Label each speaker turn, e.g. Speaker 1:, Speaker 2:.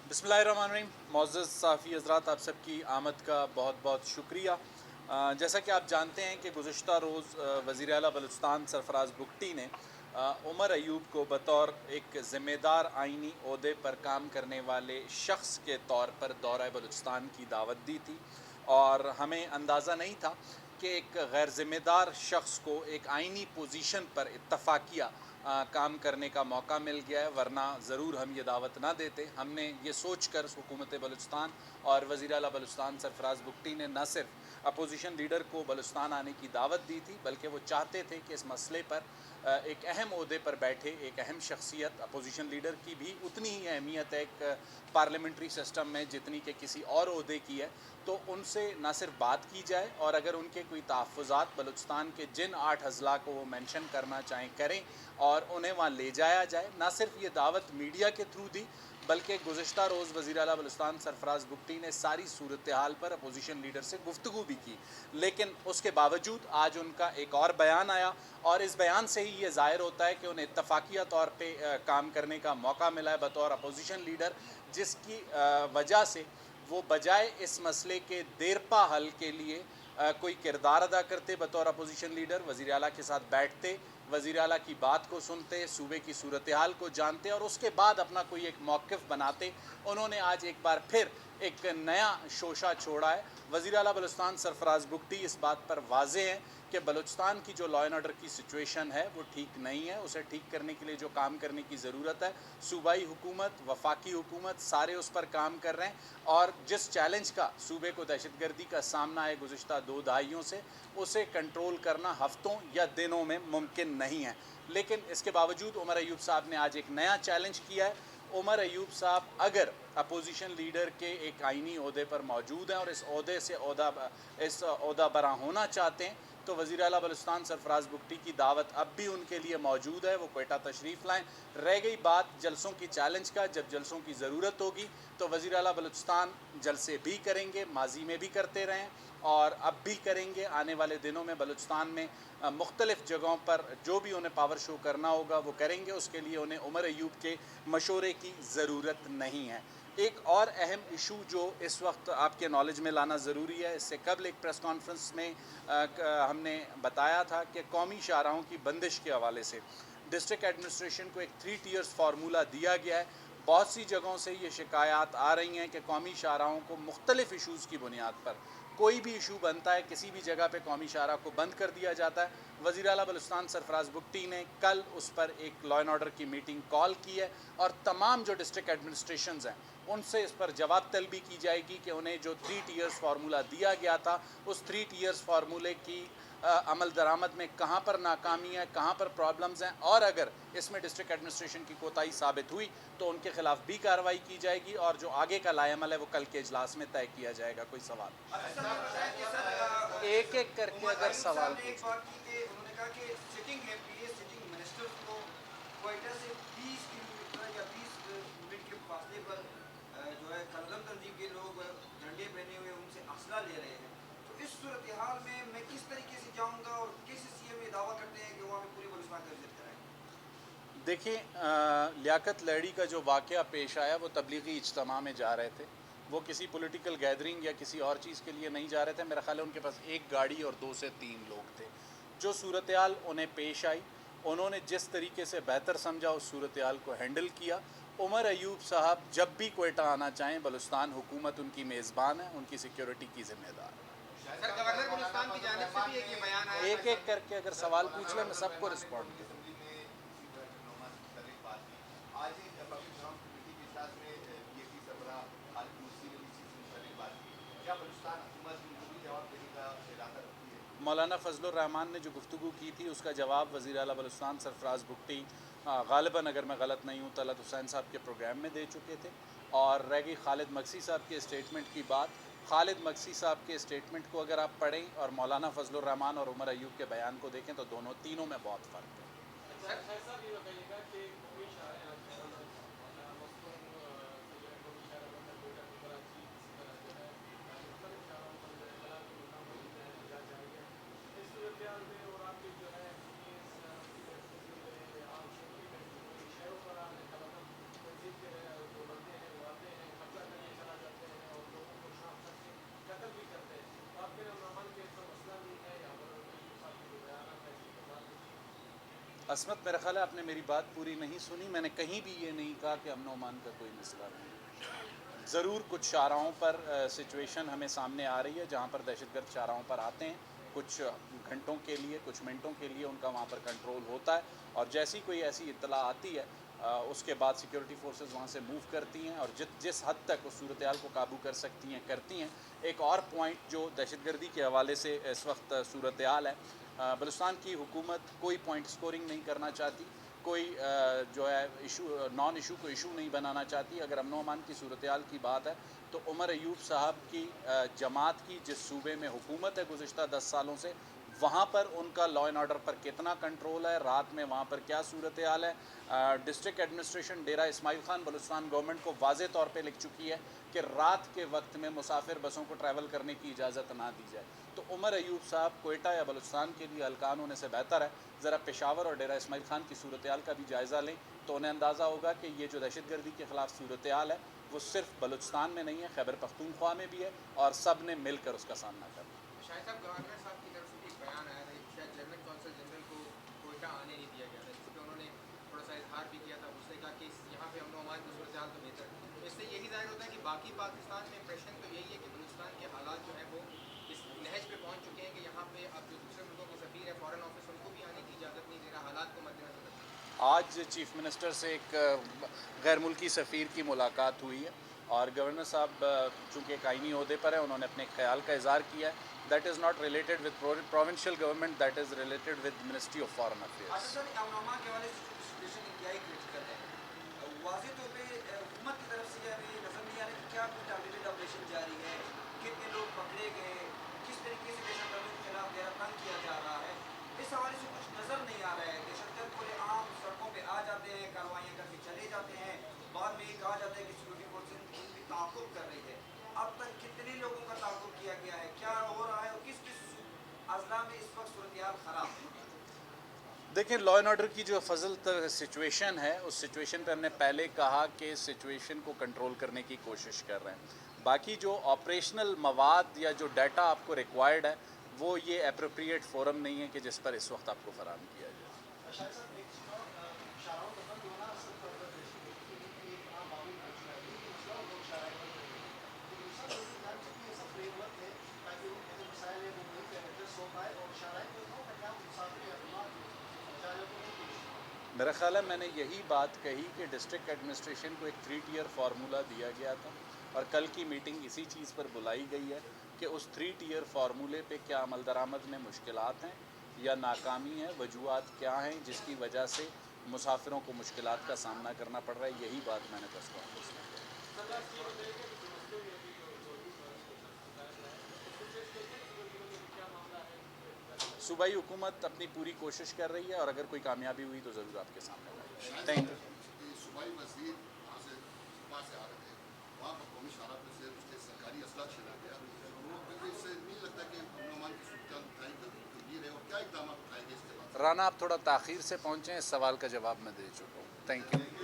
Speaker 1: बिस्मिल्लाहिर्रहमानिर्रहीम। मुअज़्ज़ज़ सहाफ़ी हज़रात, आप सबकी आमद का बहुत बहुत शुक्रिया। जैसा कि आप जानते हैं कि गुज़श्ता रोज़ वज़ीर आला बलूचिस्तान सरफ़राज़ बुगटी ने उमर अयूब को बतौर एक ज़िम्मेदार आइनी ओहदे पर काम करने वाले शख्स के तौर पर दौरा बलूचिस्तान की दावत दी थी, और हमें अंदाज़ा नहीं था कि एक गैर ज़िम्मेदार शख्स को एक आइनी पोजीशन पर इत्तफ़ाक़िया काम करने का मौका मिल गया है, वरना ज़रूर हम ये दावत ना देते। हमने ये सोच कर हुकूमत बलूचिस्तान और वज़ीर आला बलूचिस्तान सरफ़राज़ बुगटी ने न सिर्फ अपोजिशन लीडर को बलूचिस्तान आने की दावत दी थी, बल्कि वो चाहते थे कि इस मसले पर एक अहम ओहदे पर बैठे एक अहम शख्सियत, अपोजिशन लीडर की भी उतनी ही अहमियत है एक पार्लियामेंट्री सिस्टम में जितनी कि किसी और ओहदे की है, तो उनसे ना सिर्फ बात की जाए और अगर उनके कोई तहफ़्फ़ुज़ात बलूचिस्तान के जिन 8 अज़ला को वो मेंशन करना चाहें करें और उन्हें वहाँ ले जाया जाए। ना सिर्फ ये दावत मीडिया के थ्रू दी, बल्कि गुज़श्ता रोज़ वज़ीर आला बलूचिस्तान सरफ़राज़ बुगटी ने सारी सूरत हाल पर अपोजिशन लीडर से गुफ्तगू भी की, लेकिन उसके बावजूद आज उनका एक और बयान आया, और इस बयान से ही ये ज़ाहिर होता है कि उन्हें इत्तफ़ाक़िया तौर पर काम करने का मौका मिला है बतौर अपोजिशन लीडर, जिसकी वजह से वो बजाय इस मसले के देरपा हल के लिए कोई किरदार अदा करते बतौर अपोजिशन लीडर, वज़ीर आला के साथ बैठते, वज़ीर आला की बात को सुनते, सूबे की सूरत हाल को जानते और उसके बाद अपना कोई एक मौक़िफ़ बनाते। उन्होंने आज एक बार फिर एक नया शोशा छोड़ा है। वज़ीर आला बलूचिस्तान सरफ़राज़ बुगटी इस बात पर वाज़ेह हैं कि बलूचिस्तान की जो लॉ एंड ऑर्डर की सिचुएशन है वो ठीक नहीं है। उसे ठीक करने के लिए जो काम करने की ज़रूरत है, सूबाई हुकूमत, वफाकी हुकूमत सारे उस पर काम कर रहे हैं, और जिस चैलेंज का सूबे को दहशतगर्दी का सामना है गुज़श्ता 2 दहाइयों से, उसे कंट्रोल करना हफ़्तों या दिनों में मुमकिन नहीं है। लेकिन इसके बावजूद उमर अयूब साहब ने आज एक नया चैलेंज किया है। उमर अयूब साहब अगर अपोजिशन लीडर के एक आइनी ओहदे पर मौजूद हैं और इस ओहदे से ओहदा बरा होना चाहते हैं, तो वज़ीर आला बलूचिस्तान सरफ़राज़ बुगटी की दावत अब भी उनके लिए मौजूद है, वो क्वेटा तशरीफ़ लाएँ। रह गई बात जलसों की चैलेंज का, जब जलसों की ज़रूरत होगी तो वज़ीर आला बलूचिस्तान जलसे भी करेंगे, माजी में भी करते रहें और अब भी करेंगे। आने वाले दिनों में बलूचिस्तान में मुख्तलिफ़ जगहों पर जो भी उन्हें पावर शो करना होगा वो करेंगे, उसके लिए उन्हें उमर अयूब के मशवरे की ज़रूरत नहीं है। एक और अहम इशू जो इस वक्त आपके नॉलेज में लाना ज़रूरी है, इससे कबल एक प्रेस कॉन्फ्रेंस में हमने बताया था कि कौमी शाहराहों की बंदिश के हवाले से डिस्ट्रिक्ट एडमिनिस्ट्रेशन को एक 3 टियर्स फार्मूला दिया गया है। बहुत सी जगहों से ये शिकायत आ रही हैं कि कौमी शाहराहों को मुख्तलिफ़ इशूज़ की बुनियाद पर कोई भी इशू बनता है, किसी भी जगह पे कौमी शाहराह को बंद कर दिया जाता है। वज़ीर आला बलूचिस्तान सरफ़राज़ बुगटी ने कल उस पर एक लॉ एंड ऑर्डर की मीटिंग कॉल की है, और तमाम जो डिस्ट्रिक्ट एडमिनिस्ट्रेशंस हैं उनसे इस पर जवाब तलबी की जाएगी कि उन्हें जो 3 टियर्स फार्मूला दिया गया था, उस 3 टियर्स फार्मूले की अमल दरामद में कहाँ पर नाकामी है, कहाँ पर प्रॉब्लम्स हैं, और अगर इसमें डिस्ट्रिक्ट एडमिनिस्ट्रेशन की कोताही साबित हुई तो उनके खिलाफ भी कार्रवाई की जाएगी, और जो आगे का लाएमल है वो कल के इजलास में तय किया जाएगा। कोई सवाल एक एक करके अगर सवाल
Speaker 2: जो है कलम तंजीम के लोग झंडे पहने हुए उनसे असला ले रहे हैं, तो इस सूरत हाल में मैं किस तरीके से जाऊंगा और किस सीएम ये दावा करते हैं कि वहाँ पे पूरी बलूचिस्तान का विजिट कराएंगे।
Speaker 1: देखिए, लियाकत लहड़ी का जो वाक़या पेश आया वो तबलीगी इज्तिमा में जा रहे थे, वो किसी पॉलिटिकल गैदरिंग या किसी और चीज़ के लिए नहीं जा रहे थे। मेरा ख्याल है उनके पास एक गाड़ी और 2 से 3 लोग थे। जो सूरत हाल उन्हें पेश आई, उन्होंने जिस तरीके से बेहतर समझा उस सूरत हाल को हैंडल किया। उमर अयूब साहब जब भी क्वेटा आना चाहें, बलूचिस्तान हुकूमत उनकी मेज़बान है, उनकी सिक्योरिटी की ज़िम्मेदार है।
Speaker 2: सर, गवर्नर बलूचिस्तान की जानिब से भी एक बयान आया,
Speaker 1: एक एक करके अगर सवाल पूछ लें मैं सबको रिस्पॉन्ड करूँ। मौलाना फजलुर रहमान ने जो गुफ्तगू की थी उसका जवाब वज़ीर आला बलूचिस्तान सरफ़राज़ बुगटी ग़ालिबन, अगर मैं गलत नहीं हूँ, तलत हुसैन साहब के प्रोग्राम में दे चुके थे। और रह गई खालिद मक्सी साहब के स्टेटमेंट की बात, खालिद मक्सी साहब के स्टेटमेंट को अगर आप पढ़ें और मौलाना फजलुर रहमान और उमर अयूब के बयान को देखें तो तीनों में बहुत फ़र्क है। عصمت میرا خیال ہے آپ نے میری بات پوری نہیں سنی. میں نے کہیں بھی یہ نہیں کہا کہ امن و امان کا کوئی مسئلہ نہیں. ضرور کچھ شاہراہوں پر سچویشن ہمیں سامنے آ رہی ہے جہاں پر دہشت گرد شاہراہوں پر آتے ہیں, کچھ گھنٹوں کے لیے, کچھ منٹوں کے لیے ان کا وہاں پر کنٹرول ہوتا ہے, اور جیسی کوئی ایسی اطلاع آتی ہے اس کے بعد سیکیورٹی فورسز وہاں سے موو کرتی ہیں اور جس حد تک اس صورتحال کو قابو کر سکتی ہیں کرتی ہیں. ایک اور پوائنٹ جو دہشت گردی کے حوالے سے اس وقت صورتحال ہے, بلوچستان کی حکومت کوئی پوائنٹ سکورنگ نہیں کرنا چاہتی, کوئی جو ہے نان ایشو کو ایشو نہیں بنانا چاہتی. اگر امن و امان کی صورتحال کی بات ہے تو عمر ایوب صاحب کی جماعت کی جس صوبے میں حکومت ہے گزشتہ 10 سالوں سے, وہاں پر ان کا لا اینڈ آرڈر پر کتنا کنٹرول ہے, رات میں وہاں پر کیا صورتحال ہے. District administration Dera Ismail Khan Balochistan government کو واضح طور پہ لکھ چکی ہے کہ رات کے وقت میں مسافر بسوں کو ٹریول کرنے کی اجازت نہ دی جائے. تو عمر ایوب صاحب کوئٹہ یا بلوچستان کے لیے ہلکان ہونے سے بہتر ہے ذرا پشاور اور ڈیرہ اسماعیل خان کی صورتحال کا بھی جائزہ لیں, تو انہیں اندازہ ہوگا کہ یہ جو دہشت گردی کے خلاف صورتحال ہے وہ صرف بلوچستان میں نہیں ہے, خیبر پختونخوا میں بھی ہے, اور سب نے مل کر اس کا سامنا کرنا.
Speaker 3: شاہد صاحب, گورنر صاحب کی طرف سے بھی ایک بیان آیا تھا, شاید جرمن کونسل جنرل کو کوئٹہ آنے نہیں دیا گیا تھا, جس پہ انہوں نے تھوڑا سا اظہار بھی کیا تھا. اس نے کہا کہ یہاں پہ امن و امان کی صورتحال تو بہتر ہے. تو اس سے یہی ظاہر ہوتا ہے کہ باقی پاکستان میں امپریشن تو یہی ہے کہ بلوچستان کے حالات جو ہیں وہ اس نہج پہ پہنچ چکے ہیں کہ یہاں پہ اب جو دوسرے ملکوں کے سفیر ہے, فارن آفس, ان کو بھی آنے کی اجازت نہیں دے رہا, حالات کو مد نظر رکھتے.
Speaker 1: آج چیف منسٹر سے ایک غیر ملکی سفیر کی ملاقات ہوئی ہے, اور گورنر صاحب چونکہ ایک آئینی عہدے پر ہیں, انہوں نے اپنے خیال کا اظہار کیا ہے. That is not related with provincial government, that is related with ministry of foreign affairs.
Speaker 2: Asif صاحب, امن و امان کے حوالے سے جو سچویشن انتہائی کریٹیکل ہے, واضح طور پہ حکومت کی طرف سے یہ ہمیں نظر نہیں آ رہا کہ کیا کوئی ٹارگیٹڈ آپریشن جاری ہے, کتنے لوگ پکڑے گئے, کس طریقے سے دہشت گردوں کے خلاف گہرا تنگ کیا جا رہا ہے. اس حوالے سے کچھ نظر نہیں آ رہا ہے. دہشت گرد کھلے عام سڑکوں پہ آ جاتے ہیں, کارروائیاں کر کے چلے جاتے ہیں, بعد میں یہ کہا جاتا ہے کہ سیکورٹی فورسز ان کی تعاقب کر رہی ہے. اب تک کتنے لوگوں کا تعاقب کیا گیا ہے, کیا ہو رہا ہے, اور کس کس اضلاع میں اس وقت صورتحال خراب ہے؟
Speaker 1: دیکھیں, لا اینڈ آرڈر کی جو فضل سچویشن ہے, اس سچویشن پہ ہم نے پہلے کہا کہ سچویشن کو کنٹرول کرنے کی کوشش کر رہے ہیں. باقی جو آپریشنل مواد یا جو ڈیٹا آپ کو ریکوائرڈ ہے وہ یہ اپروپریٹ فورم نہیں ہے کہ جس پر اس وقت آپ کو فراہم کیا جائے.
Speaker 4: شاید صاحب ایک چیز اور, شاہراہوں کا بند ہونا اصل طور پر دہشت گردی کے لیے ایک عام معمول بن چکا ہے, لیکن مسئلہ اور لوگ شاہراہیں بند رہے ہیں. تو دوسرا ضروری جان چاہیے ایسا فریم ورک ہے تاکہ ان کے جو مسائل ہیں وہ وہیں پہ ایڈریس ہو پائے, اور شاہراہیں کو نہ ہو کہ آپ مسافر یا بیمار شاہراہوں کو نہیں پوچھ.
Speaker 1: میرا خیال ہے میں نے یہی بات کہی کہ ڈسٹرکٹ ایڈمنسٹریشن کو ایک 3 ٹیئر فارمولہ دیا گیا تھا, اور کل کی میٹنگ اسی چیز پر بلائی گئی ہے کہ اس 3 ٹیئر فارمولے پہ کیا عمل درآمد میں مشکلات ہیں یا ناکامی ہے, وجوہات کیا ہیں جس کی وجہ سے مسافروں کو مشکلات کا سامنا کرنا پڑ رہا ہے. یہی بات میں نے پریس کانفرنس میں کہی. صوبائی حکومت اپنی پوری کوشش کر رہی ہے, اور اگر کوئی کامیابی ہوئی تو ضرور آپ کے سامنے لائیں گے. Thank you.
Speaker 5: صوبائی وزیر وہاں سے صبح سے آ رہے تھے, وہاں پر قومی شاہراہ پہ سے اس کے سرکاری اسلحہ چھینا گیا. وہ اس سے نہیں لگتا کہ امن و امان کی صورتحال اٹھائی گمبھیر ہے, اور کیا اقدامات اٹھائے گئے اس کے بعد؟
Speaker 1: رانا, آپ تھوڑا تاخیر سے پہنچیں, اس سوال کا جواب میں دے چکا ہوں. Thank you.